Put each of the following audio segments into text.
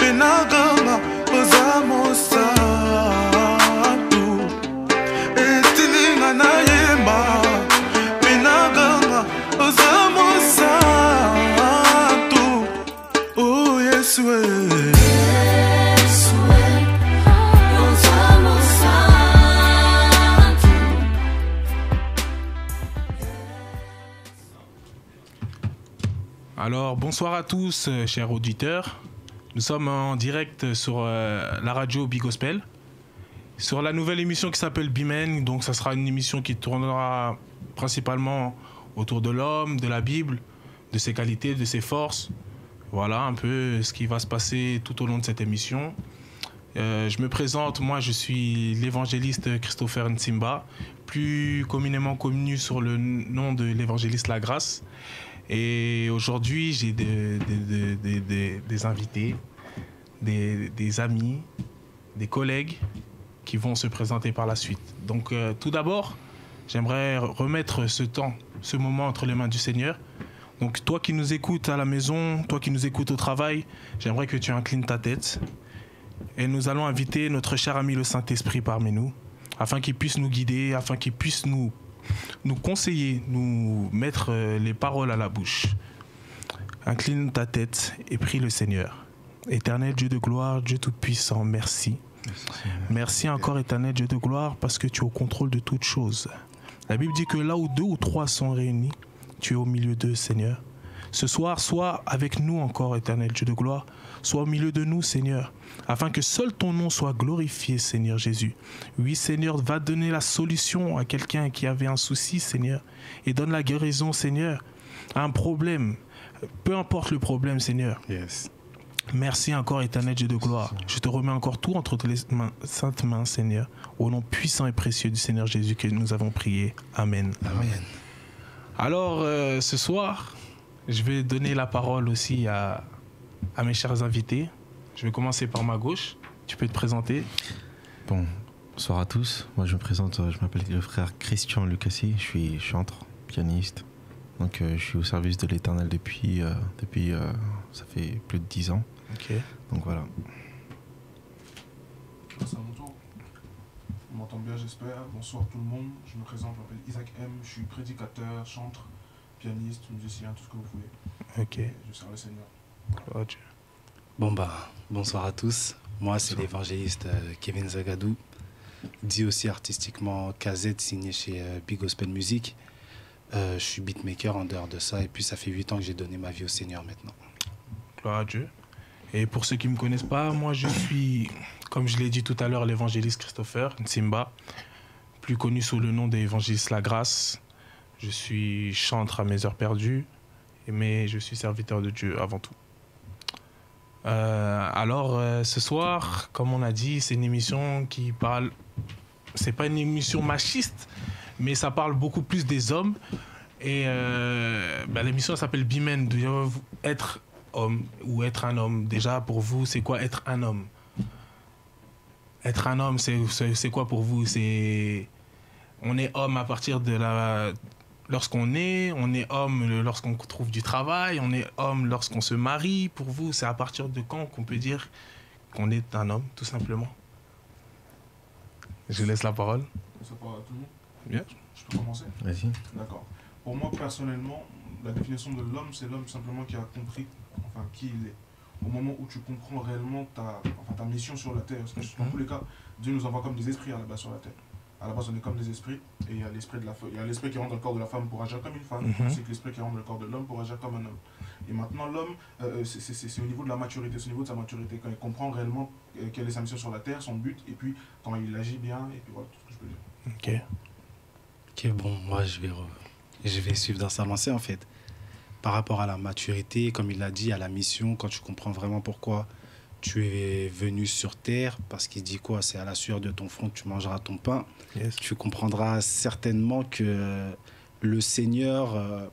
Menaganga ozamosa etinga na yemba Menaganga ozamosa oh Yeswe Alors, bonsoir à tous, chers auditeurs. Nous sommes en direct sur la radio Big Gospel, sur la nouvelle émission qui s'appelle Bimen. Donc, ça sera une émission qui tournera principalement autour de l'homme, de la Bible, de ses qualités, de ses forces. Voilà un peu ce qui va se passer tout au long de cette émission. Je me présente, moi je suis l'évangéliste Christopher Nsimba, plus communément connu sur le nom de l'évangéliste La Grâce. Et aujourd'hui, j'ai des invités, des amis, des collègues qui vont se présenter par la suite. Donc, tout d'abord, j'aimerais remettre ce moment entre les mains du Seigneur. Donc, toi qui nous écoutes à la maison, toi qui nous écoutes au travail, j'aimerais que tu inclines ta tête. Et nous allons inviter notre cher ami le Saint-Esprit parmi nous, afin qu'il puisse nous guider, afin qu'il puisse nous conseiller, nous mettre les paroles à la bouche. Incline ta tête et prie le Seigneur. Éternel Dieu de gloire, Dieu tout-puissant, merci. Merci encore, éternel Dieu de gloire, parce que tu es au contrôle de toutes choses. La Bible dit que là où 2 ou 3 sont réunis, tu es au milieu d'eux, Seigneur. Ce soir, sois avec nous encore, éternel Dieu de gloire. Sois au milieu de nous, Seigneur, afin que seul ton nom soit glorifié, Seigneur Jésus. Oui, Seigneur, va donner la solution à quelqu'un qui avait un souci, Seigneur, et donne la guérison, Seigneur, à un problème. Peu importe le problème, Seigneur. Yes. Merci encore, éternel Dieu de gloire. Je te remets encore tout entre tes saintes mains, Seigneur, au nom puissant et précieux du Seigneur Jésus que nous avons prié. Amen. Amen. Alors, ce soir, je vais donner la parole aussi à mes chers invités. Je vais commencer par ma gauche. Tu peux te présenter. Bon, bonsoir à tous. Moi, je me présente, je m'appelle le frère Christian Lucassi. Je suis chanteur, pianiste. Donc, je suis au service de l'Éternel depuis ça fait plus de 10 ans. Ok. Donc, voilà. C'est à mon tour. On m'entend bien, j'espère. Bonsoir tout le monde. Je me présente, je m'appelle Isaac M. Je suis prédicateur, chanteur, pianiste, musicien, tout ce que vous voulez. Ok. Et je sers le Seigneur. Oh, Dieu. Bon bonsoir à tous. Moi c'est l'évangéliste Kevin Zagadou, dit aussi artistiquement KZ, signé chez Big Gospel Music. Je suis beatmaker en dehors de ça et puis ça fait 8 ans que j'ai donné ma vie au Seigneur maintenant. Gloire à Dieu. Et pour ceux qui ne me connaissent pas, moi je suis, comme je l'ai dit tout à l'heure, l'évangéliste Christopher Nsimba, plus connu sous le nom d'évangéliste La Grâce. Je suis chanteur à mes heures perdues, mais je suis serviteur de Dieu avant tout. Alors, ce soir, comme on a dit, c'est une émission qui parle... C'est pas une émission machiste, mais ça parle beaucoup plus des hommes. Et l'émission s'appelle Bimen, être homme ou être un homme. Déjà, pour vous, c'est quoi être un homme? Être un homme, c'est quoi pour vous? On est homme à partir de la... Lorsqu'on est, on est homme lorsqu'on trouve du travail, on est homme lorsqu'on se marie. Pour vous, c'est à partir de quand qu'on peut dire qu'on est un homme, tout simplement? Je laisse la parole. Ça parle à tout le monde? Bien. Je peux commencer? Vas-y. D'accord. Pour moi, personnellement, la définition de l'homme, c'est l'homme simplement qui a compris qui il est. Au moment où tu comprends réellement ta mission sur la terre. Parce que dans tous les cas, Dieu nous envoie comme des esprits à la base sur la terre. À la base, on est comme des esprits, et il y a l'esprit qui rentre dans le corps de la femme pour agir comme une femme, c'est que l'esprit qui rentre dans le corps de l'homme pour agir comme un homme. Et maintenant, l'homme, c'est au niveau de la maturité, c'est au niveau de sa maturité, quand il comprend réellement quelle est sa mission sur la terre, son but, et puis quand il agit bien, et puis voilà tout ce que je peux dire. Ok, bon, moi je vais suivre dans sa lancée en fait. Par rapport à la maturité, comme il l'a dit, à la mission, quand tu comprends vraiment pourquoi tu es venu sur terre, parce qu'il dit quoi? C'est à la sueur de ton front que tu mangeras ton pain. Yes. Tu comprendras certainement que le Seigneur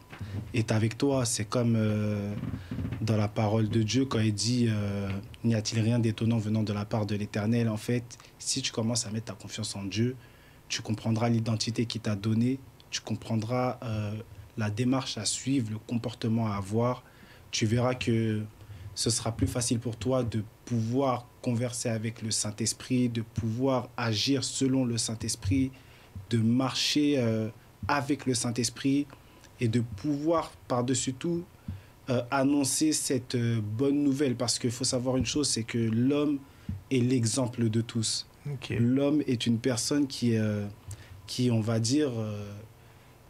est avec toi. C'est comme dans la parole de Dieu, quand il dit n'y a-t-il rien d'étonnant venant de la part de l'Éternel? En fait, si tu commences à mettre ta confiance en Dieu, tu comprendras l'identité qu'il t'a donnée, tu comprendras la démarche à suivre, le comportement à avoir. Tu verras que ce sera plus facile pour toi de pouvoir converser avec le Saint-Esprit, de pouvoir agir selon le Saint-Esprit, de marcher avec le Saint-Esprit et de pouvoir, par-dessus tout, annoncer cette bonne nouvelle. Parce qu'il faut savoir une chose, c'est que l'homme est l'exemple de tous. Ok. L'homme est une personne qui on va dire,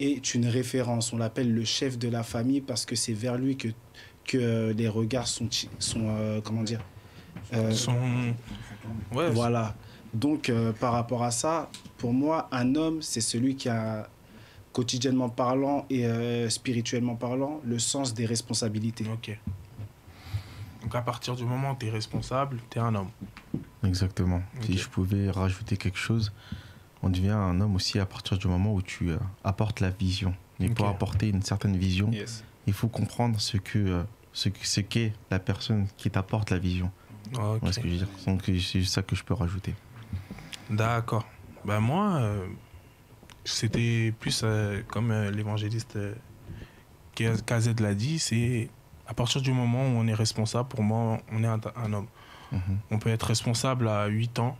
est une référence. On l'appelle le chef de la famille parce que c'est vers lui que les regards sont comment dire Ouais, voilà. Donc, par rapport à ça, pour moi, un homme, c'est celui qui a, quotidiennement parlant et spirituellement parlant, le sens des responsabilités. Ok. Donc à partir du moment où tu es responsable, tu es un homme. Exactement. Ok. Si je pouvais rajouter quelque chose, on devient un homme aussi à partir du moment où tu apportes la vision. Mais Ok. pour apporter une certaine vision, Yes. il faut comprendre ce qu'est la personne qui t'apporte la vision. Ok. Voilà ce que je veux dire. Donc c'est ça que je peux rajouter. D'accord. Ben moi, c'était plus comme l'évangéliste KZ l'a dit, c'est à partir du moment où on est responsable, pour moi, on est un homme. Mhm. On peut être responsable à 8 ans,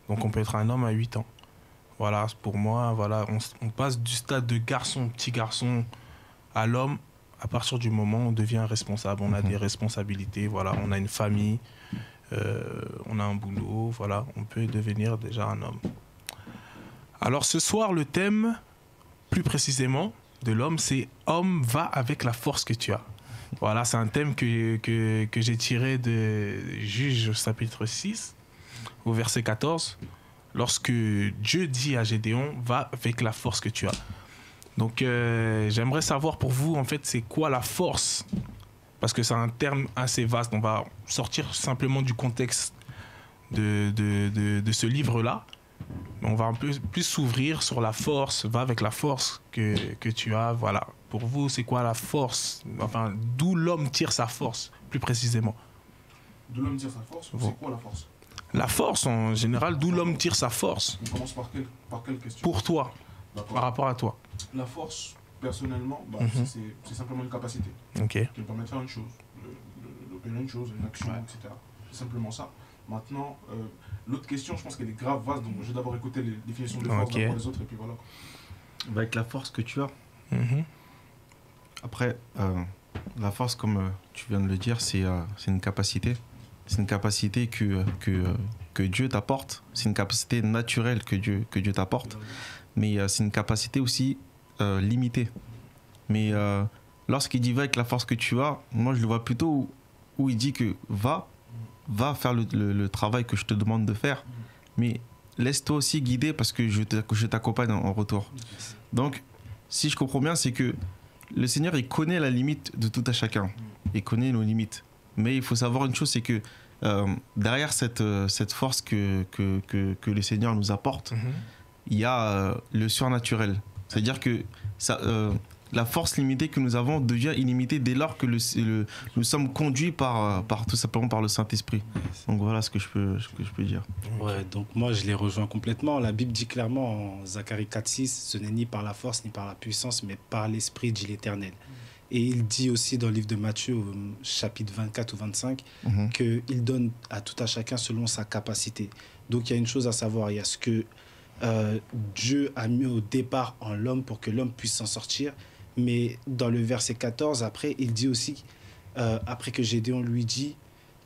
donc on peut être un homme à 8 ans. Voilà, pour moi, voilà, on passe du stade de garçon, petit garçon, à l'homme à partir du moment où on devient responsable. On a Mhm. des responsabilités, voilà, on a une famille, on a un boulot, voilà, on peut devenir déjà un homme. Alors ce soir, le thème, plus précisément, de l'homme, c'est « Homme, va avec la force que tu as ». Voilà, c'est un thème que j'ai tiré de Juge chapitre 6, au verset 14, lorsque Dieu dit à Gédéon « Va avec la force que tu as ». Donc j'aimerais savoir pour vous, en fait, c'est quoi la force ? Parce que c'est un terme assez vaste. On va sortir simplement du contexte de ce livre-là. On va un peu plus s'ouvrir sur la force, va avec la force que tu as. Voilà. Pour vous, c'est quoi la force ? Enfin, d'où l'homme tire sa force, plus précisément. De l'homme tire sa force, Bon. c'est quoi la force? La force, en général, d'où l'homme tire sa force. On commence par quelle question? Pour toi, D'accord. par rapport à toi. La force, personnellement, bah, Mhm. c'est simplement une capacité Ok. qui me permet de faire une chose, d'opérer une chose, une action, etc. C'est simplement ça. Maintenant, l'autre question, je pense qu'elle est grave vaste, donc je vais d'abord écouter les définitions de force Ok. d'abord les autres, et puis voilà. Avec la force que tu as. Mhm. Après, la force, comme tu viens de le dire, c'est une capacité. C'est une capacité que Dieu t'apporte. C'est une capacité naturelle que Dieu t'apporte. Mais c'est une capacité aussi limitée. Mais lorsqu'il dit va avec la force que tu as, moi je le vois plutôt où il dit que va faire le travail que je te demande de faire. Mais laisse-toi aussi guider parce que je t'accompagne en retour. Donc, si je comprends bien, c'est que le Seigneur, il connaît la limite de tout à chacun. Il connaît nos limites. Mais il faut savoir une chose, c'est que derrière cette force que le Seigneur nous apporte, Mhm. il y a le surnaturel. C'est-à-dire que la force limitée que nous avons devient illimitée dès lors que nous sommes conduits tout simplement par le Saint-Esprit. Donc voilà ce que je peux dire. Ouais, donc moi je les rejoins complètement. La Bible dit clairement en Zacharie 4,6, ce n'est ni par la force ni par la puissance, mais par l'Esprit, dit l'Éternel. Et il dit aussi dans le livre de Matthieu, au chapitre 24 ou 25, Mhm. qu'il donne à tout à chacun selon sa capacité. Donc il y a une chose à savoir, il y a ce que Dieu a mis au départ en l'homme pour que l'homme puisse s'en sortir. Mais dans le verset 14, après, il dit aussi, après que Gédéon lui dit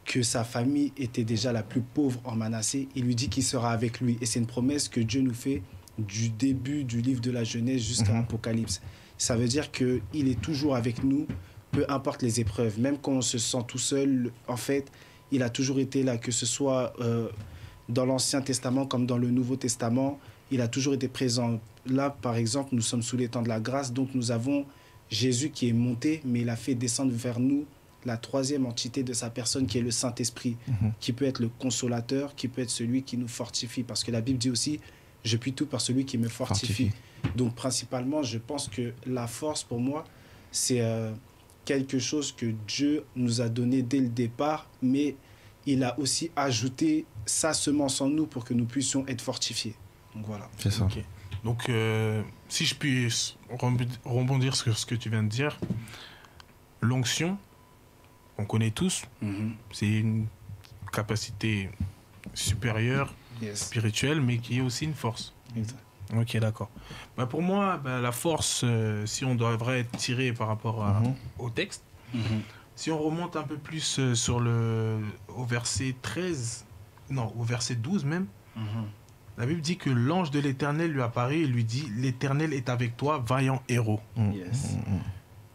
que sa famille était déjà la plus pauvre en Manassé, il lui dit qu'il sera avec lui. Et c'est une promesse que Dieu nous fait du début du livre de la Genèse jusqu'à Mhm. l'Apocalypse. Ça veut dire qu'il est toujours avec nous, peu importe les épreuves. Même quand on se sent tout seul, en fait, il a toujours été là, que ce soit dans l'Ancien Testament comme dans le Nouveau Testament, il a toujours été présent. Là, par exemple, nous sommes sous les temps de la grâce, donc nous avons Jésus qui est monté, mais il a fait descendre vers nous la troisième entité de sa personne qui est le Saint-Esprit, Mhm. qui peut être le consolateur, qui peut être celui qui nous fortifie. Parce que la Bible dit aussi, je puis tout par celui qui me fortifie. Donc principalement, je pense que la force pour moi, c'est quelque chose que Dieu nous a donné dès le départ, mais il a aussi ajouté sa semence en nous pour que nous puissions être fortifiés. Donc voilà. C'est ça. Ok. Donc, si je puis rebondir sur ce que tu viens de dire, l'onction, qu'on connaît tous. C'est une capacité supérieure, spirituelle, mais qui est aussi une force. Exact. Ok, d'accord. Bah pour moi, la force, si on devrait être tiré par rapport au texte, si on remonte un peu plus au verset 13, non, au verset 12 même, la Bible dit que l'ange de l'Éternel lui apparaît et lui dit « L'Éternel est avec toi, vaillant héros ».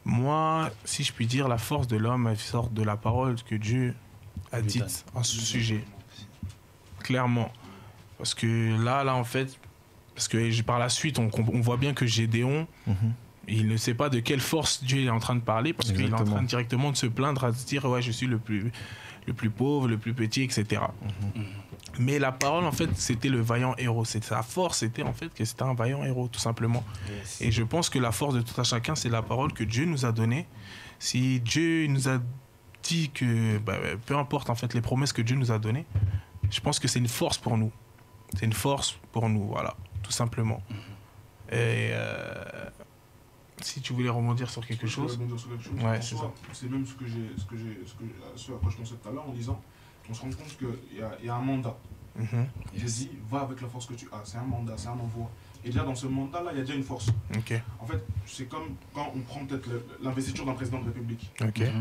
Moi, si je puis dire, la force de l'homme, elle sort de la parole que Dieu a dite en ce sujet. Clairement. Parce que là, en fait, parce que par la suite, on voit bien que Gédéon, il ne sait pas de quelle force Dieu est en train de parler, parce qu'il est en train directement de se plaindre, à se dire « Ouais, je suis le plus pauvre, le plus petit, etc. » Mais la parole, en fait, c'était le vaillant héros. Sa force, c'était en fait que c'était un vaillant héros, tout simplement. Et je pense que la force de tout un chacun, c'est la parole que Dieu nous a donnée. Si Dieu nous a dit que, peu importe en fait les promesses que Dieu nous a données, je pense que c'est une force pour nous. C'est une force pour nous, voilà, tout simplement. Et si tu voulais rebondir sur quelque chose. Ouais, c'est ça. C'est même ce à quoi je pensais tout à l'heure en disant, on se rend compte qu'il y a un mandat. J'ai dit, va avec la force que tu as. C'est un mandat, c'est un envoi. Et déjà dans ce mandat-là, il y a déjà une force. En fait, c'est comme quand on prend peut-être l'investiture d'un président de République.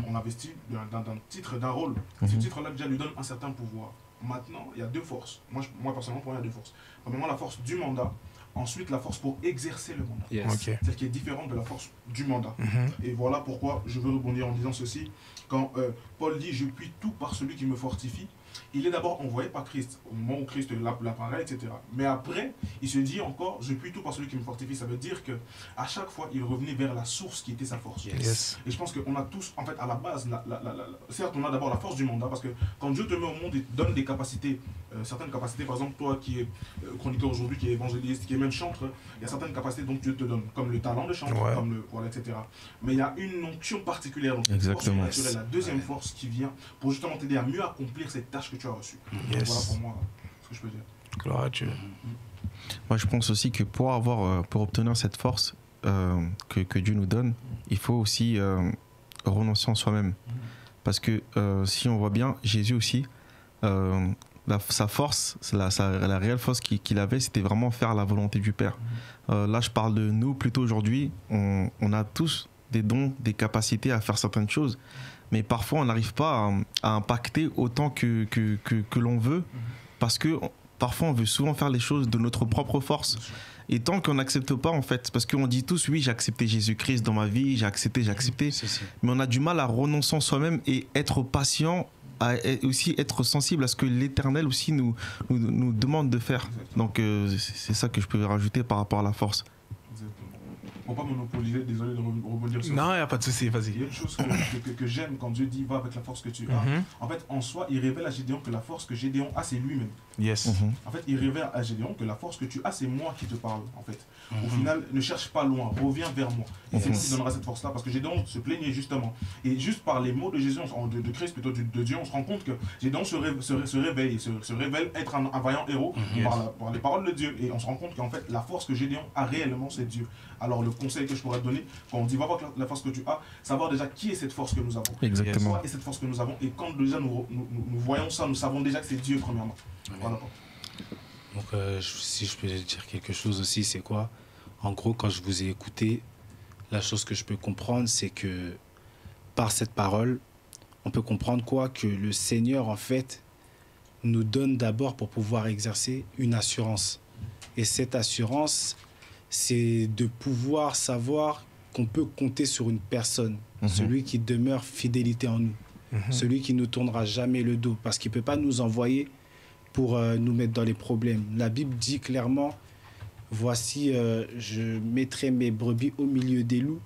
On investit d'un titre, d'un rôle. Ce titre-là déjà lui donne un certain pouvoir. Maintenant, il y a deux forces. Moi personnellement, pour moi, il y a deux forces. Premièrement, la force du mandat. Ensuite, la force pour exercer le mandat. Celle qui est différente de la force du mandat. Et voilà pourquoi je veux rebondir en disant ceci. Quand Paul dit « Je puis tout par celui qui me fortifie », il est d'abord envoyé par Christ, au moment où Christ l'apparaît, etc. Mais après, il se dit encore « Je puis tout par celui qui me fortifie ». Ça veut dire qu'à chaque fois, il revenait vers la source qui était sa force. Et je pense qu'on a tous, en fait, à la base, certes, on a d'abord la force du mandat, parce que quand Dieu te met au monde et te donne des capacités, certaines capacités, par exemple, toi qui es chroniqueur aujourd'hui, qui est évangéliste, qui est même chantre, il y a certaines capacités dont Dieu te donne, comme le talent de chantre, comme voilà, etc. Mais il y a une onction particulière, donc une force naturelle, la deuxième force qui vient pour justement t'aider à mieux accomplir cette tâche que tu as reçue. Donc voilà pour moi ce que je peux dire. Gloire à Dieu. Moi, je pense aussi que pour obtenir cette force que Dieu nous donne, il faut aussi renoncer en soi-même. Parce que si on voit bien, Jésus aussi, sa force, la réelle force qu'il avait, c'était vraiment faire la volonté du Père. Là, je parle de nous plutôt aujourd'hui. On a tous des dons, des capacités à faire certaines choses, mais parfois on n'arrive pas à impacter autant que l'on veut, parce que parfois on veut souvent faire les choses de notre propre force. Et tant qu'on n'accepte pas, en fait, parce qu'on dit tous, oui, j'ai accepté Jésus-Christ dans ma vie, j'ai accepté, mais on a du mal à renoncer en soi-même et être patient, et aussi être sensible à ce que l'Éternel aussi nous demande de faire. Donc c'est ça que je peux rajouter par rapport à la force. Pour pas monopoliser, désolé de rebondir sur ça. Non, il n'y a pas de souci, vas-y. Il y a une chose que j'aime quand Dieu dit va avec la force que tu as. En fait, en soi, il révèle à Gédéon que la force que Gédéon a, c'est lui-même. En fait, il révèle à Gédéon que la force que tu as, c'est moi qui te parle. En fait, au final, ne cherche pas loin, reviens vers moi. Et c'est lui qui donnera cette force-là, parce que Gédéon se plaignait justement. Et juste par les mots de Jésus, de Christ plutôt, de Dieu, on se rend compte que Gédéon se réveille, se révèle être un vaillant héros par les paroles de Dieu. Et on se rend compte qu'en fait, la force que Gédéon a réellement, c'est Dieu. Alors le conseil que je pourrais te donner, quand on dit va voir la force que tu as, savoir déjà qui est cette force que nous avons. Exactement. Et cette force que nous avons. Et quand déjà nous voyons ça, nous savons déjà que c'est Dieu premièrement. Voilà. Donc si je peux dire quelque chose aussi, c'est quoi? En gros, quand je vous ai écouté, la chose que je peux comprendre, c'est que par cette parole, on peut comprendre quoi? Que le Seigneur, en fait, nous donne d'abord pour pouvoir exercer une assurance. Et cette assurance, c'est de pouvoir savoir qu'on peut compter sur une personne, celui qui demeure fidélité en nous, celui qui ne nous tournera jamais le dos, parce qu'il ne peut pas nous envoyer pour nous mettre dans les problèmes. La Bible dit clairement, voici, je mettrai mes brebis au milieu des loups,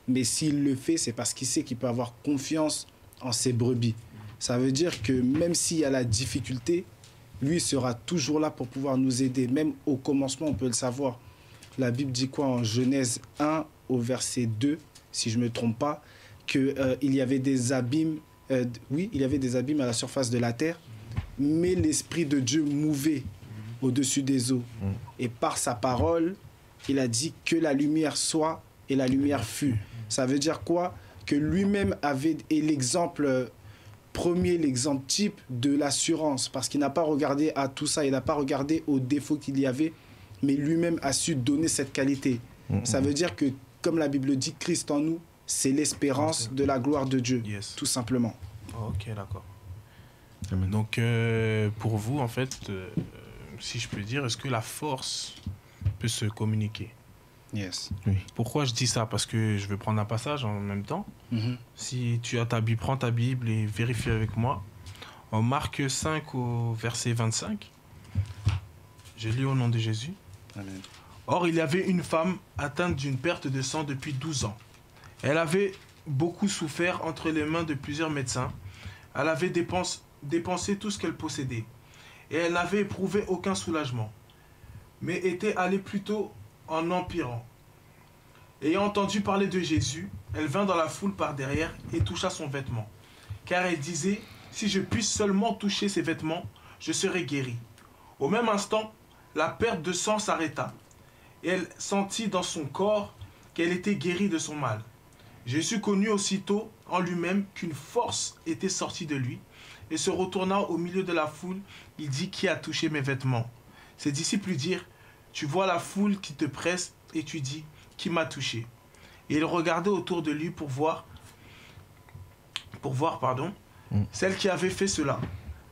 mais s'il le fait, c'est parce qu'il sait qu'il peut avoir confiance en ses brebis. Ça veut dire que même s'il y a la difficulté, lui sera toujours là pour pouvoir nous aider. Même au commencement, on peut le savoir. La Bible dit quoi en Genèse 1 au verset 2, si je ne me trompe pas, qu'il y avait des abîmes, il y avait des abîmes à la surface de la terre, mais l'Esprit de Dieu mouvait au-dessus des eaux. Et par sa parole, il a dit que la lumière soit et la lumière fut. Ça veut dire quoi? Que lui-même est l'exemple premier, l'exemple type de l'assurance, parce qu'il n'a pas regardé à tout ça, il n'a pas regardé aux défauts qu'il y avait, mais lui-même a su donner cette qualité. Ça veut dire que, comme la Bible dit, Christ en nous, c'est l'espérance de la gloire de Dieu, tout simplement. Ok, d'accord. Donc, pour vous, en fait, si je peux dire, est-ce que la force peut se communiquer? Yes. Oui. Pourquoi je dis ça? Parce que je vais prendre un passage en même temps. Si tu as ta Bible, prends ta Bible et vérifie avec moi. En Marc 5 au verset 25, je lis au nom de Jésus. Amen. Or, il y avait une femme atteinte d'une perte de sang depuis 12 ans. Elle avait beaucoup souffert entre les mains de plusieurs médecins. Elle avait dépensé tout ce qu'elle possédait. Et elle n'avait éprouvé aucun soulagement, mais était allée plutôt en empirant. Ayant entendu parler de Jésus, elle vint dans la foule par derrière et toucha son vêtement. Car elle disait, si je puisse seulement toucher ses vêtements, je serai guérie. Au même instant, la perte de sang s'arrêta. Et elle sentit dans son corps qu'elle était guérie de son mal. Jésus connut aussitôt en lui-même qu'une force était sortie de lui, et se retourna au milieu de la foule, il dit, qui a touché mes vêtements? Ses disciples lui dirent, tu vois la foule qui te presse, et tu dis, qui m'a touché? Et il regardait autour de lui pour voir, celle qui avait fait cela.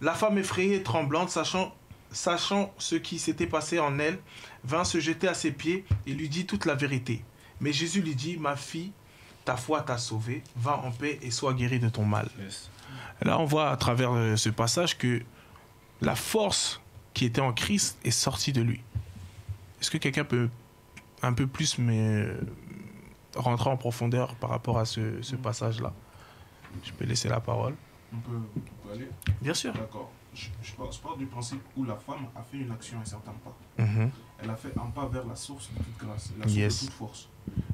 La femme effrayée et tremblante, sachant ce qui s'était passé en elle, vint se jeter à ses pieds et lui dit toute la vérité. Mais Jésus lui dit, ma fille, ta foi t'a sauvée, va en paix et sois guérie de ton mal. Yes. Là, on voit à travers ce passage que la force qui était en Christ est sortie de lui. Est-ce que quelqu'un peut un peu plus rentrer en profondeur par rapport à ce passage-là? Je peux laisser la parole. On peut aller. Bien sûr. D'accord. Je pars du principe où la femme a fait une action, un certain pas. Elle a fait un pas vers la source de toute grâce, la source de toute force.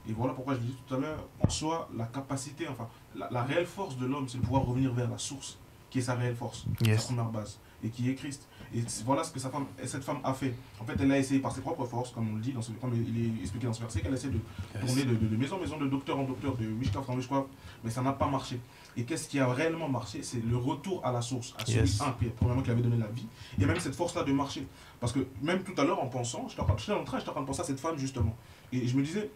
Et voilà pourquoi je disais tout à l'heure, en soi, la capacité, enfin, la réelle force de l'homme, c'est de pouvoir revenir vers la source, qui est sa réelle force, sa première base, et qui est Christ. Et voilà ce que cette femme a fait. En fait, elle a essayé par ses propres forces, comme on le dit, comme il est expliqué dans ce verset, qu'elle essaie de tourner de maison en maison, de docteur en docteur, de witchcraft en witchcraft, mais ça n'a pas marché. Et qu'est-ce qui a réellement marché? C'est le retour à la source, à celui premièrement qui avait donné la vie, et même cette force-là de marcher. Parce que même tout à l'heure, en pensant, j'étais en train de penser à cette femme justement. Et je me disais,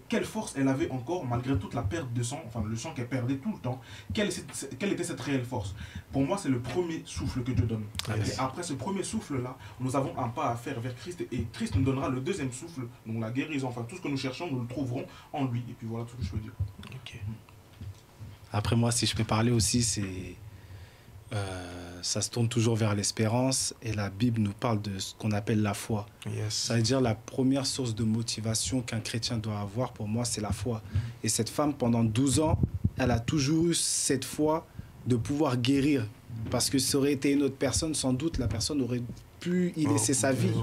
quelle force elle avait encore, malgré toute la perte de sang, enfin le sang qu'elle perdait tout le temps, quelle était cette réelle force? Pour moi, c'est le premier souffle que Dieu donne. Et après ce premier souffle-là, nous avons un pas à faire vers Christ, et Christ nous donnera le deuxième souffle, donc la guérison, enfin tout ce que nous cherchons, nous le trouverons en lui. Et puis voilà tout ce que je veux dire. Ok. Après moi, si je peux parler aussi, c'est ça se tourne toujours vers l'espérance, et la Bible nous parle de ce qu'on appelle la foi. Ça veut dire la première source de motivation qu'un chrétien doit avoir, pour moi, c'est la foi. Et cette femme, pendant 12 ans, elle a toujours eu cette foi de pouvoir guérir. Parce que ça aurait été une autre personne, sans doute, la personne aurait pu y laisser sa vie.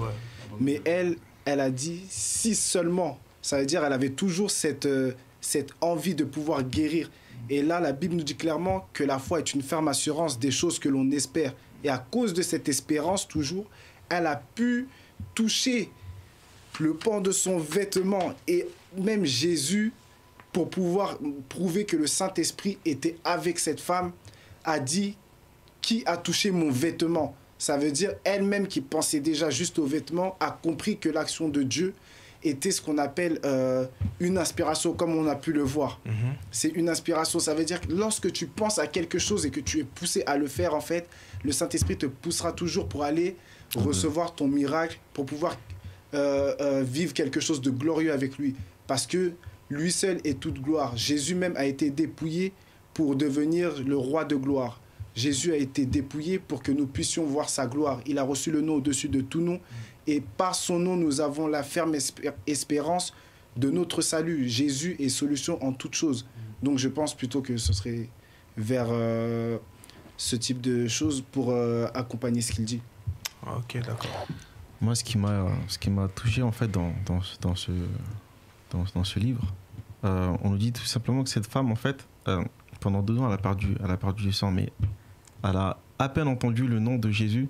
Mais elle a dit, si seulement, ça veut dire elle avait toujours cette envie de pouvoir guérir. Et là, la Bible nous dit clairement que la foi est une ferme assurance des choses que l'on espère. Et à cause de cette espérance, toujours, elle a pu toucher le pan de son vêtement. Et même Jésus, pour pouvoir prouver que le Saint-Esprit était avec cette femme, a dit, qui a touché mon vêtement? Ça veut dire, elle-même qui pensait déjà juste au vêtement, a compris que l'action de Dieu était ce qu'on appelle une inspiration, comme on a pu le voir. C'est une inspiration, ça veut dire que lorsque tu penses à quelque chose et que tu es poussé à le faire, en fait, le Saint-Esprit te poussera toujours pour aller recevoir ton miracle, pour pouvoir vivre quelque chose de glorieux avec lui. Parce que lui seul est toute gloire. Jésus même a été dépouillé pour devenir le roi de gloire. Jésus a été dépouillé pour que nous puissions voir sa gloire. Il a reçu le nom au-dessus de tout nom. Et par son nom, nous avons la ferme espérance de notre salut. Jésus est solution en toutes choses. Donc je pense plutôt que ce serait vers ce type de choses pour accompagner ce qu'il dit. Ok, d'accord. Moi, ce qui m'a touché en fait dans ce livre, on nous dit tout simplement que cette femme, en fait, pendant 2 ans, elle a perdu du sang, mais elle a à peine entendu le nom de Jésus,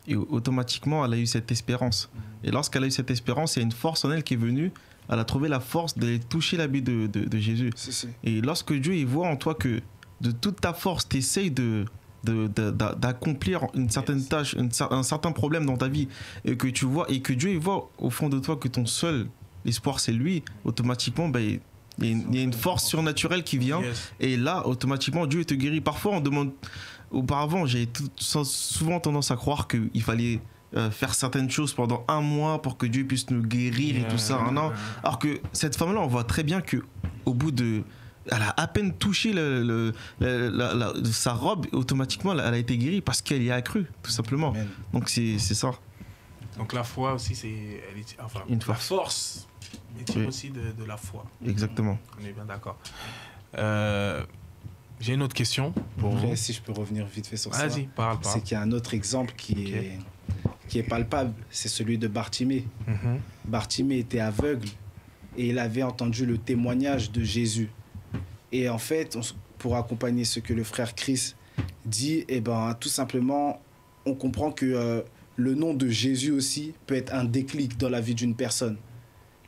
et automatiquement, elle a eu cette espérance. Et lorsqu'elle a eu cette espérance, il y a une force en elle qui est venue. Elle a trouvé la force d'aller toucher l'habit de Jésus. Et lorsque Dieu il voit en toi que de toute ta force, tu essayes d'accomplir une certaine tâche, un certain problème dans ta vie, et que tu vois, et que Dieu il voit au fond de toi que ton seul espoir c'est lui, automatiquement, ben, il y a une force surnaturelle qui vient, et là, automatiquement, Dieu te guérit. Parfois, on demande. Auparavant, j'ai souvent tendance à croire qu'il fallait faire certaines choses pendant 1 mois pour que Dieu puisse nous guérir et tout ça. Alors que cette femme-là, on voit très bien qu'au bout de. Elle a à peine touché sa robe, automatiquement, elle a été guérie parce qu'elle y a cru, tout simplement. Amen. Donc, c'est ça. Donc, la foi aussi, une force. Et aussi de la foi. Exactement. On est bien d'accord. J'ai une autre question pour vous. Si je peux revenir vite fait sur ça. Vas-y, parle. C'est qu'il y a un autre exemple qui est palpable. C'est celui de Bartimée. Bartimée était aveugle et il avait entendu le témoignage de Jésus. Et en fait, pour accompagner ce que le frère Chris dit, tout simplement, on comprend que le nom de Jésus aussi peut être un déclic dans la vie d'une personne.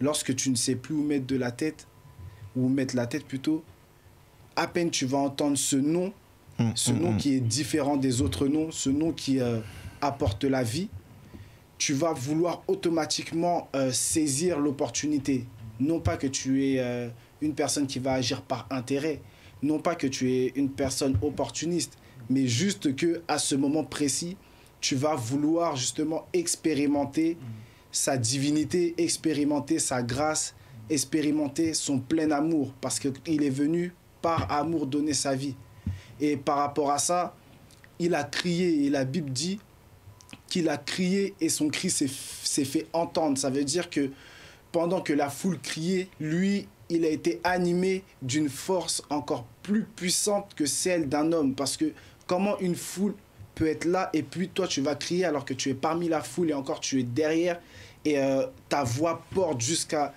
Lorsque tu ne sais plus où mettre la tête plutôt, à peine tu vas entendre ce nom qui est différent des autres noms, ce nom qui apporte la vie, tu vas vouloir automatiquement saisir l'opportunité. Non pas que tu es une personne qui va agir par intérêt, non pas que tu es une personne opportuniste, mais juste que à ce moment précis, tu vas vouloir justement expérimenter sa divinité, expérimenter sa grâce, expérimenter son plein amour, parce qu'il est venu par amour donner sa vie. Et par rapport à ça, il a crié, et la Bible dit qu'il a crié et son cri s'est fait entendre. Ça veut dire que pendant que la foule criait, lui, il a été animé d'une force encore plus puissante que celle d'un homme. Parce que comment une foule peut être là et puis toi tu vas crier alors que tu es parmi la foule et encore tu es derrière et ta voix porte jusqu'à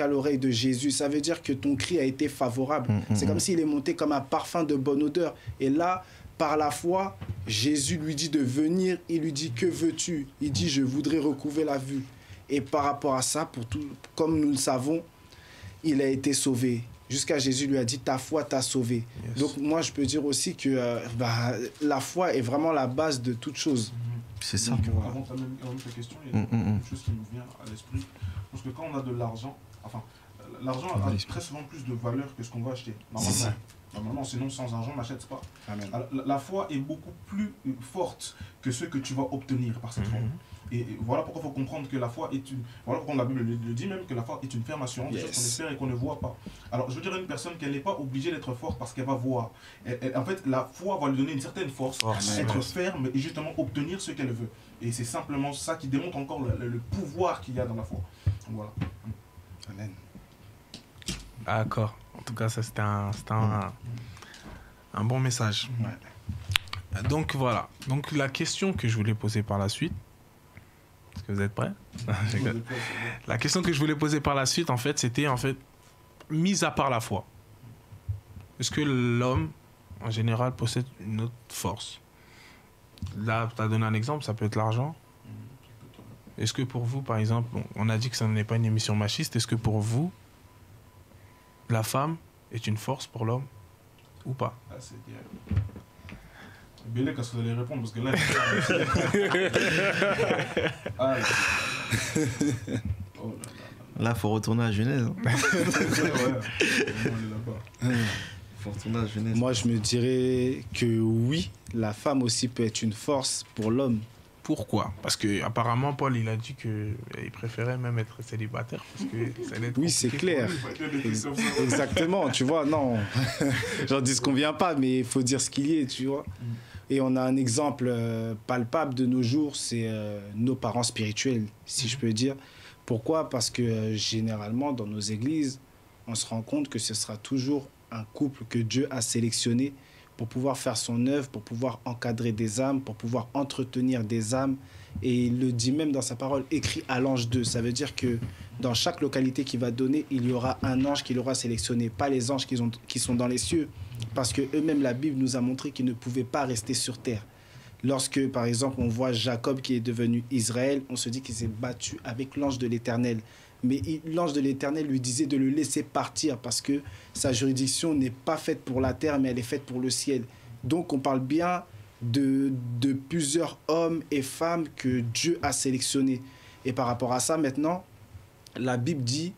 l'oreille de Jésus. Ça veut dire que ton cri a été favorable. C'est comme s'il est monté comme un parfum de bonne odeur. Et là, par la foi, Jésus lui dit de venir. Il lui dit, que veux-tu? Il dit, je voudrais recouvrer la vue. Et par rapport à ça, comme nous le savons, il a été sauvé. Jusqu'à Jésus lui a dit, ta foi t'a sauvé. Yes. Donc moi, je peux dire aussi que la foi est vraiment la base de toute chose. C'est ça. Donc, avant ta question, il y a une chose qui nous vient à l'esprit. Parce que quand on a de l'argent, l'argent a très souvent plus de valeur que ce qu'on va acheter. Normalement, sinon sans argent, on n'achète pas. Amen. La foi est beaucoup plus forte que ce que tu vas obtenir par cette foi. Et voilà pourquoi il faut comprendre que la foi est une... Voilà pourquoi la Bible le dit même, que la foi est une ferme assurance, des choses qu'on espère et qu'on ne voit pas. Alors, je veux dire à une personne qu'elle n'est pas obligée d'être forte parce qu'elle va voir. En fait, la foi va lui donner une certaine force, être ferme et justement obtenir ce qu'elle veut. Et c'est simplement ça qui démontre encore le pouvoir qu'il y a dans la foi. Donc, voilà. Amen. D'accord. En tout cas, ça c'était un bon message. Ouais. Donc voilà. Donc la question que je voulais poser par la suite, est-ce que vous êtes prêts? La question que je voulais poser par la suite, en fait, c'était mis à part la foi, est-ce que l'homme, en général, possède une autre force? Là, tu as donné un exemple, ça peut être l'argent. Est-ce que pour vous, par exemple, on a dit que ça n'est pas une émission machiste, est-ce que pour vous, la femme est une force pour l'homme ou pas? C'est bien. Bélé, qu'est-ce que vous allez répondre? Parce que là, là, il faut retourner à Genèse. Moi, je me dirais que oui, la femme aussi peut être une force pour l'homme. Pourquoi? Parce que apparemment Paul il a dit qu'il préférait même être célibataire parce que ça allait être oui, c'est clair. Exactement, tu vois, non. J'en dis ce qu'on vient pas, mais il faut dire ce qu'il y est, tu vois. Et on a un exemple palpable de nos jours, c'est nos parents spirituels, si je peux dire. Pourquoi? Parce que généralement, dans nos églises, on se rend compte que ce sera toujours un couple que Dieu a sélectionné pour pouvoir faire son œuvre, pour pouvoir encadrer des âmes, pour pouvoir entretenir des âmes. Et il le dit même dans sa parole, écrit à l'ange 2. Ça veut dire que dans chaque localité qu'il va donner, il y aura un ange qui l'aura sélectionné, pas les anges qui sont dans les cieux. Parce qu'eux-mêmes, la Bible nous a montré qu'ils ne pouvaient pas rester sur terre. Lorsque, par exemple, on voit Jacob qui est devenu Israël, on se dit qu'il s'est battu avec l'ange de l'Éternel. mais l'ange de l'Éternel lui disait de le laisser partir parce que sa juridiction n'est pas faite pour la terre, mais elle est faite pour le ciel. Donc on parle bien de plusieurs hommes et femmes que Dieu a sélectionnés. Et par rapport à ça, maintenant, la Bible dit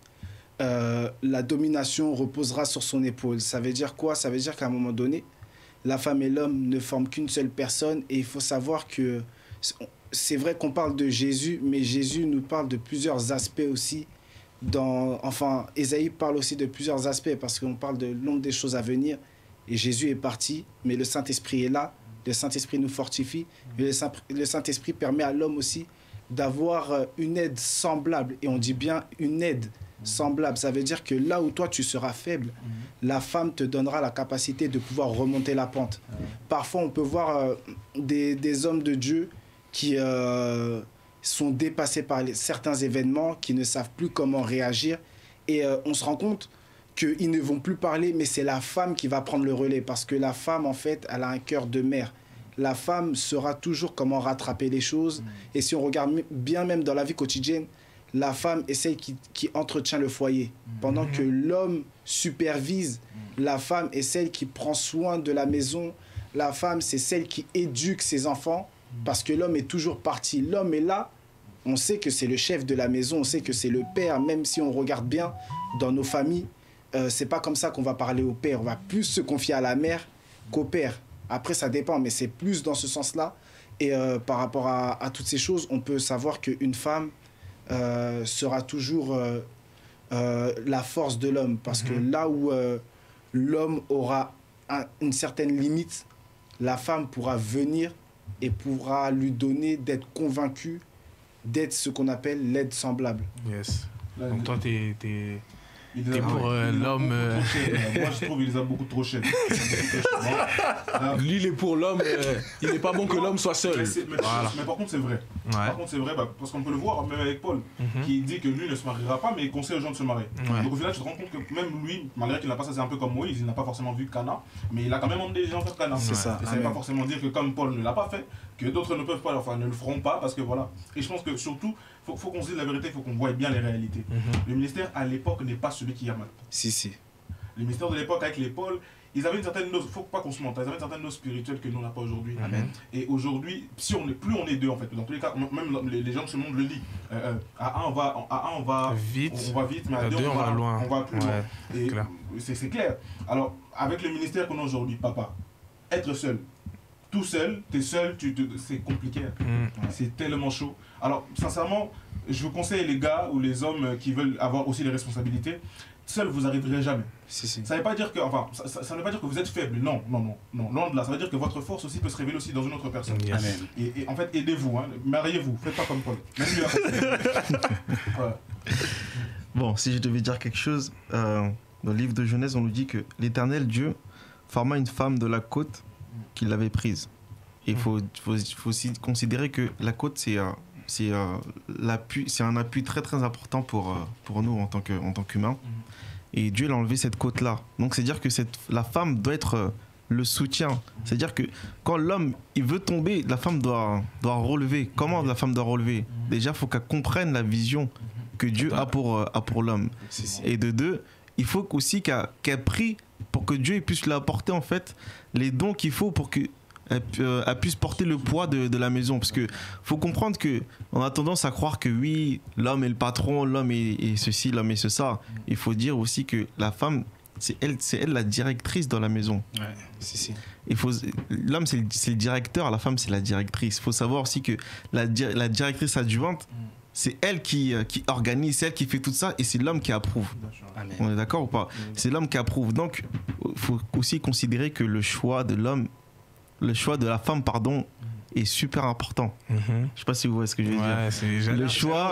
la domination reposera sur son épaule. Ça veut dire quoi? Ça veut dire qu'à un moment donné, la femme et l'homme ne forment qu'une seule personne. Et il faut savoir que c'est vrai qu'on parle de Jésus, mais Jésus nous parle de plusieurs aspects aussi. Enfin, Ésaïe parle aussi de plusieurs aspects parce qu'on parle de l'ombre des choses à venir. Et Jésus est parti, mais le Saint-Esprit est là. Le Saint-Esprit nous fortifie. Et le Saint-Esprit permet à l'homme aussi d'avoir une aide semblable. Et on dit bien une aide semblable. Ça veut dire que là où toi tu seras faible, la femme te donnera la capacité de pouvoir remonter la pente. Parfois, on peut voir des hommes de Dieu qui sont dépassés par certains événements, qui ne savent plus comment réagir. Et on se rend compte qu'ils ne vont plus parler, mais c'est la femme qui va prendre le relais. Parce que la femme, en fait, elle a un cœur de mère. La femme saura toujours comment rattraper les choses. Et si on regarde bien même dans la vie quotidienne, la femme est celle qui entretient le foyer. Pendant que l'homme supervise, la femme est celle qui prend soin de la maison. La femme, c'est celle qui éduque ses enfants. Parce que l'homme est toujours parti. L'homme est là. On sait que c'est le chef de la maison. On sait que c'est le père. Même si on regarde bien dans nos familles, c'est pas comme ça qu'on va parler au père. On va plus se confier à la mère qu'au père. Après, ça dépend, mais c'est plus dans ce sens-là. Et par rapport à toutes ces choses, on peut savoir qu'une femme sera toujours la force de l'homme. Parce que là où l'homme aura une certaine limite, la femme pourra venir et pourra lui donner d'être convaincue, d'être ce qu'on appelle l'aide semblable. Yes. Donc toi, t'es T'es pour l'homme. Moi, je trouve qu'il les a beaucoup trop chers. Lui, il est pour l'homme. Il n'est pas bon que l'homme soit seul. Mais par contre, c'est vrai. Ouais. Par contre, c'est vrai parce qu'on peut le voir même avec Paul, qui dit que lui ne se mariera pas, mais il conseille aux gens de se marier. Ouais. Donc au final, tu te rends compte que même lui, malgré qu'il n'a pas ça, c'est un peu comme Moïse, il n'a pas forcément vu Cana, mais il a quand même emmené les gens vers Cana. C'est ça. Et ça ne veut pas forcément dire que comme Paul ne l'a pas fait, que d'autres ne peuvent pas, enfin ne le feront pas, parce que voilà. Et je pense que surtout, faut qu'on se dise la vérité, il faut qu'on voie bien les réalités. Le ministère à l'époque n'est pas celui qui y a maintenant. Si. Le ministère de l'époque avec les Paul, ils avaient une certaine dose, faut pas qu'on se mente, ils avaient une certaine dose spirituelle que nous n'a pas aujourd'hui. Amen. Et aujourd'hui, si on est, plus on est deux en fait, dans tous les cas, même les gens de ce monde le disent. À un on va vite, mais à deux on va loin. On va plus loin. Et clair. c'est clair. Alors avec le ministère qu'on a aujourd'hui, papa, être seul, tout seul, t'es seul, c'est compliqué. C'est tellement chaud. Alors sincèrement, je vous conseille les gars ou les hommes qui veulent avoir aussi des responsabilités. Seul, vous n'arriverez jamais. Si. Ça ne veut pas dire que, enfin, ça ne veut pas dire que vous êtes faible. Non. Loin de là. Ça veut dire que votre force aussi peut se révéler aussi dans une autre personne. Yes. Amen. Et en fait, aidez-vous. Hein. Mariez-vous. Faites pas comme Paul. Même lui a voilà. Bon, si je devais dire quelque chose, dans le livre de Genèse, on nous dit que l'Éternel Dieu forma une femme de la côte qu'il avait prise. Et il faut aussi considérer que la côte, c'est un appui très très important pour nous en tant qu'humains. Et Dieu l'a enlevé cette côte-là. Donc c'est-à-dire que la femme doit être le soutien. C'est-à-dire que quand l'homme il veut tomber, la femme doit relever. Comment la femme doit relever? Déjà, il faut qu'elle comprenne la vision que Dieu a pour l'homme. Et de deux, il faut aussi qu'elle prie pour que Dieu puisse lui apporter en fait les dons qu'il faut pour que elle puisse porter le poids de la maison. Parce que faut comprendre qu'on a tendance à croire que oui, l'homme est le patron, l'homme est ceci, l'homme est ça. Il faut dire aussi que la femme, c'est elle la directrice dans la maison. Ouais, si. L'homme, c'est le directeur, la femme, c'est la directrice. Il faut savoir aussi que la directrice adjointe, c'est elle qui organise, c'est elle qui fait tout ça, et c'est l'homme qui approuve. Amen. On est d'accord ou pas? C'est l'homme qui approuve. Donc, il faut aussi considérer que le choix de la femme, est super important. Je sais pas si vous voyez ce que je veux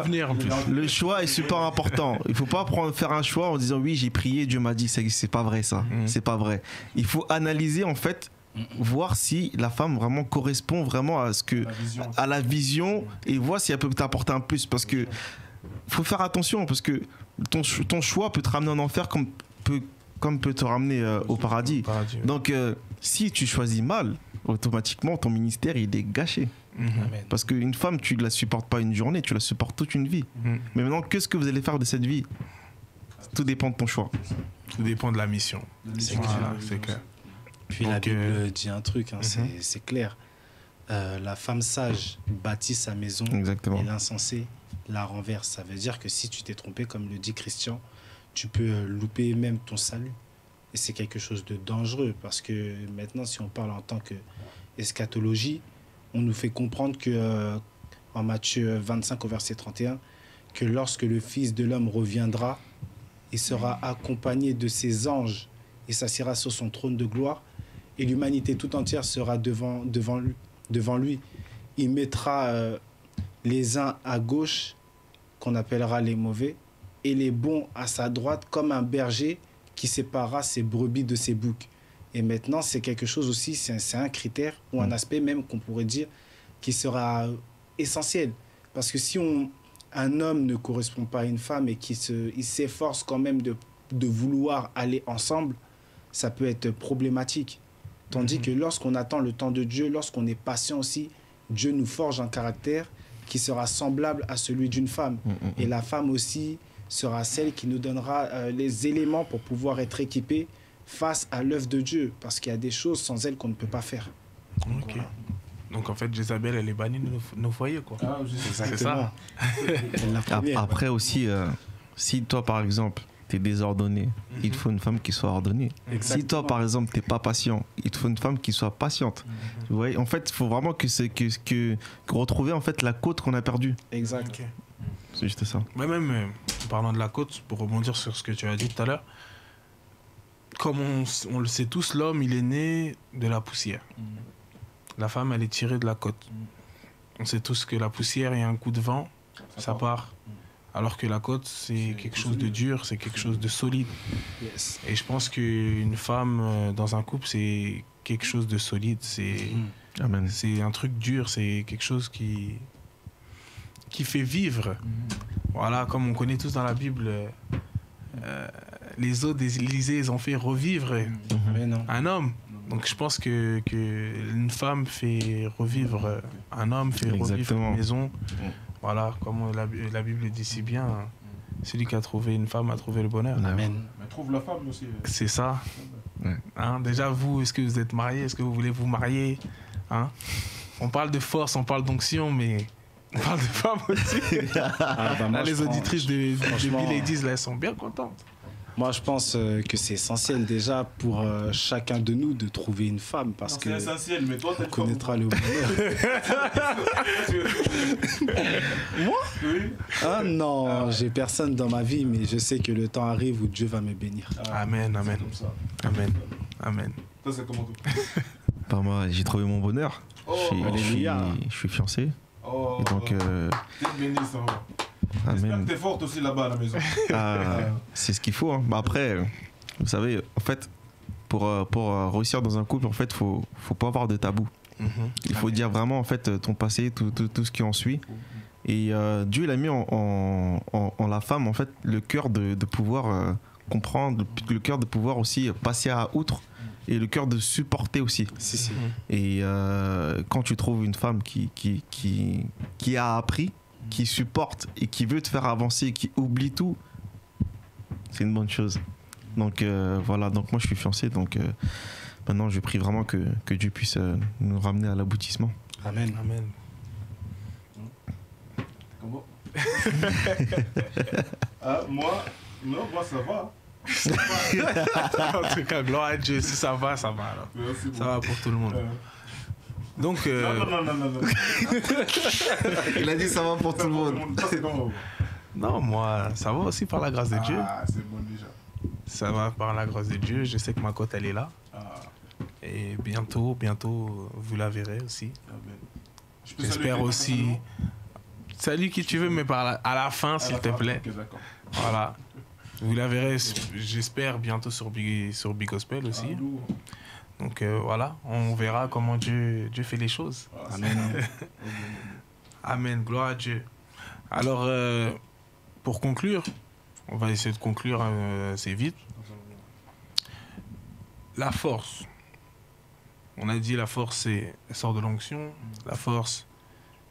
dire. Le choix est super important. Il faut pas faire un choix en disant oui, j'ai prié, Dieu m'a dit. C'est pas vrai ça. C'est pas vrai. Il faut analyser en fait, voir si la femme vraiment correspond vraiment à la vision et voir si elle peut t'apporter un plus. Parce que faut faire attention parce que ton choix peut te ramener en enfer comme peut te ramener au paradis. Donc si tu choisis mal, automatiquement ton ministère il est gâché. Amen. Parce qu'une femme, tu ne la supportes pas une journée, tu la supportes toute une vie. Mhm. Mais maintenant, qu'est-ce que vous allez faire de cette vie? Tout dépend de ton choix. Tout dépend de la mission. C'est Voilà, clair. c'est clair. Puis la Donc, Bible dit un truc, hein, c'est clair. La femme sage bâtit sa maison Exactement. et l'insensé la renverse. Ça veut dire que si tu t'es trompé, comme le dit Christian, tu peux louper même ton salut. Et c'est quelque chose de dangereux parce que maintenant, si on parle en tant qu'eschatologie, on nous fait comprendre que en Matthieu 25 au verset 31, que lorsque le Fils de l'homme reviendra, il sera accompagné de ses anges et s'assiera sur son trône de gloire et l'humanité tout entière sera devant lui. Il mettra les uns à gauche, qu'on appellera les mauvais, et les bons à sa droite, comme un berger qui séparera ses brebis de ses boucs. Et maintenant, c'est quelque chose aussi, c'est un critère ou un aspect même qu'on pourrait dire qui sera essentiel. Parce que si un homme ne correspond pas à une femme et il s'efforce quand même de vouloir aller ensemble, ça peut être problématique. Tandis que lorsqu'on attend le temps de Dieu, lorsqu'on est patient aussi, Dieu nous forge un caractère qui sera semblable à celui d'une femme. Et la femme aussi sera celle qui nous donnera les éléments pour pouvoir être équipée face à l'œuvre de Dieu. Parce qu'il y a des choses sans elle qu'on ne peut pas faire. Ok. Voilà. Donc en fait, Jézabel, elle est bannie de nos foyers, quoi. Ah, je sais. C'est ça. La première. Après aussi, si toi par exemple, tu es désordonné, il te faut une femme qui soit ordonnée. Si toi par exemple, tu n'es pas patient, il te faut une femme qui soit patiente. Vous voyez, en fait, il faut vraiment que retrouver en fait la côte qu'on a perdue. Exact. Ok. C'est juste ça. Mais même en parlant de la côte, pour rebondir sur ce que tu as dit tout à l'heure, comme on le sait tous, l'homme, il est né de la poussière. La femme, elle est tirée de la côte. On sait tous que la poussière, il y a un coup de vent, ça part. Alors que la côte, c'est quelque chose de dur, c'est quelque chose de solide. Yes. Et je pense qu'une femme dans un couple, c'est quelque chose de solide. Amen. C'est un truc dur, c'est quelque chose qui fait vivre. Voilà, comme on connaît tous dans la Bible, les eaux des Élysées, ils ont fait revivre Mais non. un homme. Donc je pense que une femme fait revivre un homme, fait revivre Exactement. une maison. Voilà, comme la Bible dit si bien, celui qui a trouvé une femme a trouvé le bonheur. Amen. Mais trouve la femme aussi. C'est ça. Ouais. Hein, déjà, vous, est-ce que vous êtes mariés? Est-ce que vous voulez vous marier? Hein? On parle de force, on parle d'onction, mais on parle de femmes aussi. Ah, bah, moi, Là, je les prends- auditrices de franchement, Ladies, là, elles sont bien contentes. Moi, je pense que c'est essentiel déjà pour chacun de nous de trouver une femme parce C'est que essentiel, mais toi, t'as on connaîtra le bonheur. Moi Oui. Ah non, j'ai personne dans ma vie, mais je sais que le temps arrive où Dieu va me bénir. Amen, amen, Comme ça. amen, amen. Toi, c'est comment toi Par moi, j'ai trouvé mon bonheur. Oh, alléluia. Je suis fiancé. Oh, Et donc, t'es béni, ça va. J'espère que amen. t'es forte aussi là-bas à la maison. C'est ce qu'il faut. Hein. Bah après, vous savez, en fait, pour réussir dans un couple, en fait, faut pas avoir de tabou. Il faut dire vraiment en fait ton passé, tout ce qui en suit. Et Dieu il a mis en la femme en fait le cœur de pouvoir comprendre, le cœur de pouvoir aussi passer à outre et le cœur de supporter aussi. Si. Et quand tu trouves une femme qui a appris, qui supporte et qui veut te faire avancer, qui oublie tout, c'est une bonne chose. Donc voilà, donc moi je suis fiancé, donc maintenant je prie vraiment que Dieu puisse nous ramener à l'aboutissement. Amen. Amen. Comment moi, non, moi ça va. En tout cas, gloire à Dieu, si ça va, ça va. Alors. Merci Ça va pour tout le monde. Donc, Non. Il a dit ça va pour tout le monde. Toi, c'est comment non, moi, ça va aussi par la grâce de Dieu. Ah, c'est bon déjà. Ça va par la grâce de Dieu. Je sais que ma côte, elle est là. Ah, Et bientôt, vous la verrez aussi. amen. Je peux saluer J'espère quelqu'un aussi. personnellement Salut qui tu veux, mais à la fin, s'il te plaît. Ok, d'accord. Voilà. Vous la verrez, j'espère, bientôt sur Big Gospel aussi. Ah, lourd. Donc voilà, on verra comment Dieu fait les choses. Ah, Amen. Amen, gloire à Dieu. Alors, pour conclure, on va essayer de conclure assez vite. La force. On a dit la force, elle sort de l'onction. La force,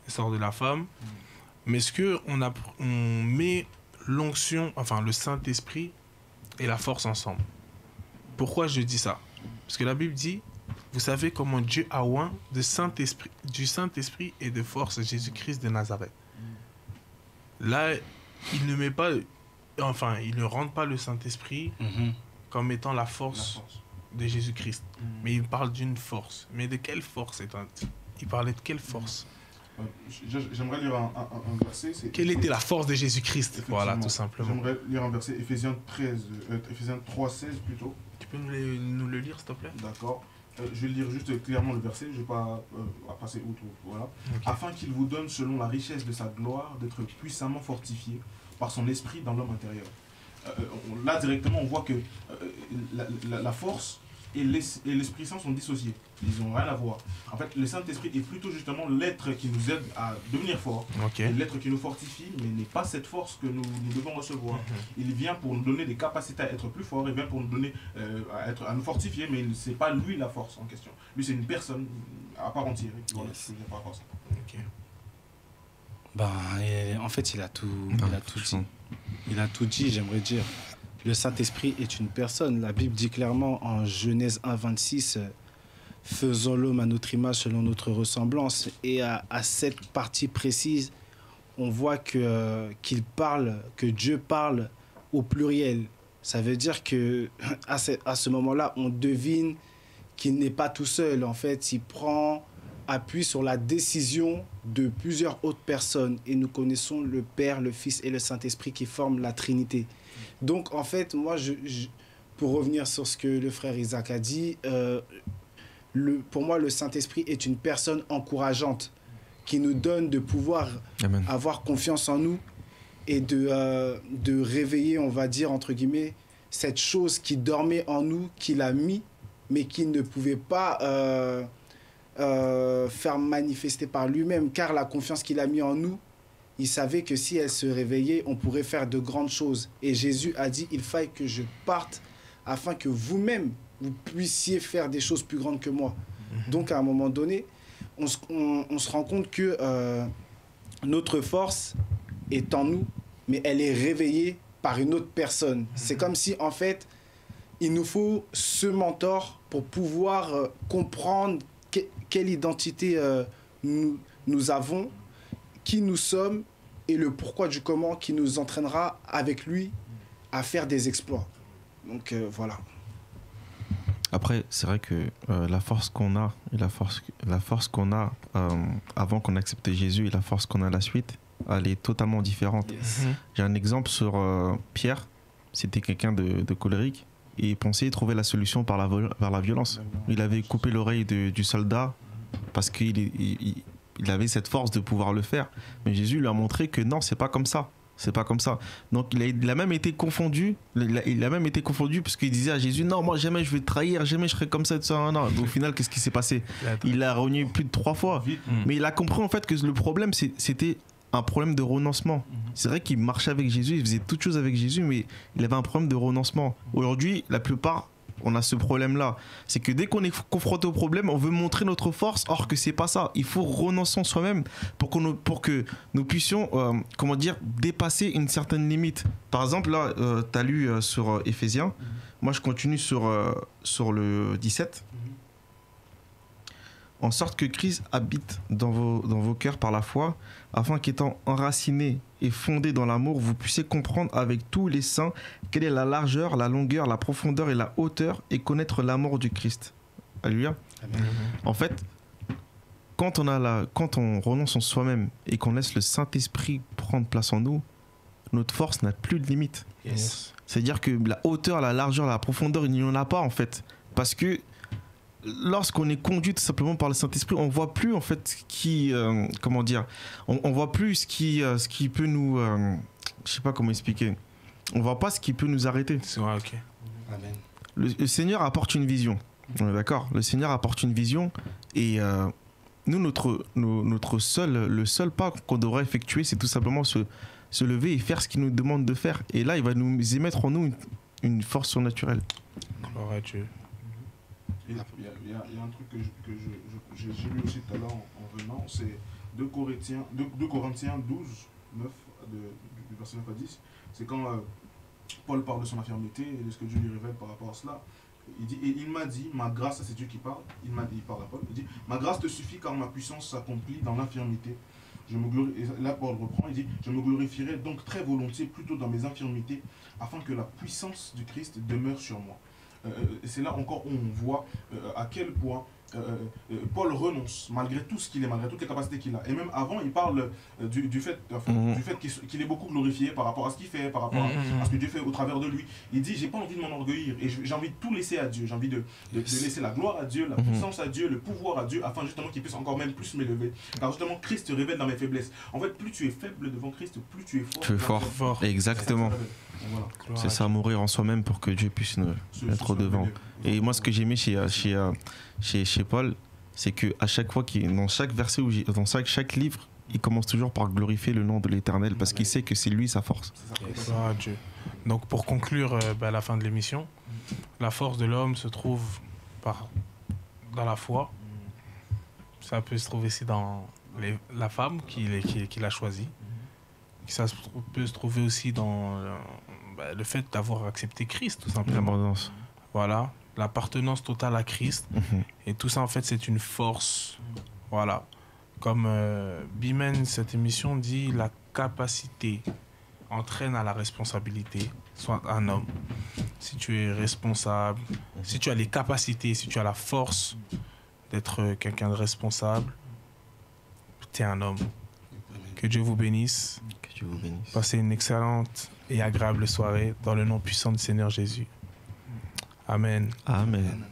elle sort de la femme. Mais est-ce qu'on met l'onction, enfin le Saint-Esprit et la force ensemble? Pourquoi je dis ça? Parce que la Bible dit, vous savez comment Dieu a oint du Saint-Esprit et de force Jésus-Christ de Nazareth. Là, il ne met pas, enfin, il ne rend pas le Saint-Esprit comme étant la force de Jésus-Christ. Mais il parle d'une force. Mais de quelle force il parlait de quelle force? J'aimerais lire un verset. Quelle était la force de Jésus-Christ? Voilà, tout simplement. J'aimerais lire un verset, Éphésiens 3:16 plutôt. Tu peux nous le lire, s'il te plaît? D'accord. Je vais lire juste clairement le verset, je ne vais pas passer outre. Voilà. Okay. Afin qu'il vous donne, selon la richesse de sa gloire, d'être puissamment fortifié par son esprit dans l'homme intérieur. Là, directement, on voit que la force et l'Esprit Saint sont dissociés. Ils n'ont rien à voir. En fait, le Saint-Esprit est plutôt justement l'être qui nous aide à devenir fort. Okay. L'être qui nous fortifie, mais n'est pas cette force que nous devons recevoir. Il vient pour nous donner des capacités à être plus forts, il vient pour nous donner à nous fortifier, mais ce n'est pas lui la force en question. Lui, c'est une personne à part entière. Voilà, je veux dire par rapport à ça. Okay. En fait, il a tout dit. Il a tout dit, j'aimerais dire. Le Saint-Esprit est une personne. La Bible dit clairement en Genèse 1:26, faisons l'homme à notre image selon notre ressemblance. Et à cette partie précise, on voit que Dieu parle au pluriel. Ça veut dire que à ce moment-là, on devine qu'il n'est pas tout seul. En fait, il prend appui sur la décision de plusieurs autres personnes. Et nous connaissons le Père, le Fils et le Saint-Esprit qui forment la Trinité. Donc, en fait, moi, pour revenir sur ce que le frère Isaac a dit, pour moi, le Saint-Esprit est une personne encourageante qui nous donne de pouvoir avoir confiance en nous et de réveiller, on va dire, entre guillemets, cette chose qui dormait en nous, qu'il a mis, mais qui ne pouvait pas faire manifester par lui-même, car la confiance qu'il a mis en nous, il savait que si elle se réveillait, on pourrait faire de grandes choses. Et Jésus a dit, il faille que je parte afin que vous-même, vous puissiez faire des choses plus grandes que moi. Donc, à un moment donné, on se rend compte que notre force est en nous, mais elle est réveillée par une autre personne. C'est comme si, en fait, il nous faut ce mentor pour pouvoir comprendre quelle identité nous avons, qui nous sommes et le pourquoi du comment qui nous entraînera avec lui à faire des exploits. Donc voilà. Après, c'est vrai que la force qu'on a et la force qu'on a avant qu'on accepte Jésus et la force qu'on a à la suite, elle est totalement différente. Yes. J'ai un exemple sur Pierre. C'était quelqu'un de colérique et il pensait trouver la solution par la violence. Il avait coupé l'oreille du soldat parce qu'il avait cette force de pouvoir le faire. Mais Jésus lui a montré que non, c'est pas comme ça. C'est pas comme ça. Donc il a même été confondu. Il a même été confondu parce qu'il disait à Jésus, non, moi jamais je vais te trahir, jamais je serai comme ça. Non. Donc, au final, qu'est-ce qui s'est passé? Il l'a renié plus de 3 fois. Mais il a compris en fait que le problème, c'était un problème de renoncement. C'est vrai qu'il marchait avec Jésus, il faisait toutes choses avec Jésus, mais il avait un problème de renoncement. Aujourd'hui, la plupart, on a ce problème-là. C'est que dès qu'on est confronté au problème, on veut montrer notre force, or que c'est pas ça. Il faut renoncer en soi-même pour que nous puissions, dépasser une certaine limite. Par exemple, là, tu as lu sur Éphésiens. Moi, je continue sur le 17. En sorte que Christ habite dans vos cœurs par la foi, afin qu'étant enraciné et fondé dans l'amour, vous puissiez comprendre avec tous les saints quelle est la largeur, la longueur, la profondeur et la hauteur, et connaître l'amour du Christ. Alléluia. Amen. En fait, quand on renonce en soi-même et qu'on laisse le Saint-Esprit prendre place en nous, notre force n'a plus de limite. Yes. C'est-à-dire que la hauteur, la largeur, la profondeur, il n'y en a pas en fait. Parce que lorsqu'on est conduit tout simplement par le Saint-Esprit, on voit plus en fait on voit plus ce qui peut nous, je sais pas comment expliquer. On voit pas ce qui peut nous arrêter. C'est vrai, ok. Amen. Le Seigneur apporte une vision. On est d'accord. Le Seigneur apporte une vision et nous le seul pas qu'on devrait effectuer, c'est tout simplement se lever et faire ce qu'il nous demande de faire. Et là, il va nous émettre en nous une force surnaturelle. Gloire à Dieu. Il y a un truc que j'ai lu aussi tout à l'heure en venant, c'est 2 Corinthiens 12, 9, du verset 9 à 10. C'est quand Paul parle de son infirmité et de ce que Dieu lui révèle par rapport à cela. Il dit, et il m'a dit, ma grâce, c'est Dieu qui parle, il parle à Paul, il dit, ma grâce te suffit car ma puissance s'accomplit dans l'infirmité. Et là, Paul reprend, il dit, je me glorifierai donc très volontiers plutôt dans mes infirmités, afin que la puissance du Christ demeure sur moi. C'est là encore où on voit à quel point Paul renonce, malgré tout ce qu'il est, malgré toutes les capacités qu'il a. Et même avant, il parle du fait qu'il est beaucoup glorifié par rapport à ce qu'il fait, par rapport à ce que Dieu fait au travers de lui. Il dit, j'ai pas envie de m'enorgueillir, et j'ai envie de tout laisser à Dieu. J'ai envie de laisser la gloire à Dieu, la puissance à Dieu, le pouvoir à Dieu, afin justement qu'il puisse encore même plus m'élever. Car justement, Christ te révèle dans mes faiblesses. En fait, plus tu es faible devant Christ, plus tu es fort. Tu es fort. Exactement. Voilà. C'est ça, mourir en soi-même pour que Dieu puisse nous être au-devant. Et moi, ce que j'ai aimé chez Paul, c'est qu'à chaque fois, dans chaque verset, dans chaque livre, il commence toujours par glorifier le nom de l'Éternel parce qu'il sait que c'est lui sa force. Gloire à Dieu. Donc pour conclure à la fin de l'émission, la force de l'homme se trouve dans la foi. Ça peut se trouver aussi dans la femme qu'il a choisie. Ça peut se trouver aussi dans le fait d'avoir accepté Christ, tout simplement. L'abondance. Voilà, l'appartenance totale à Christ. Et tout ça, en fait, c'est une force. Voilà. Comme Bimen, cette émission dit, la capacité entraîne à la responsabilité. Sois un homme. Si tu es responsable, si tu as les capacités, si tu as la force d'être quelqu'un de responsable, tu es un homme. Que Dieu vous bénisse. Que Dieu vous bénisse. Passez une excellente et agréable soirée dans le nom puissant du Seigneur Jésus. Amen. Amen.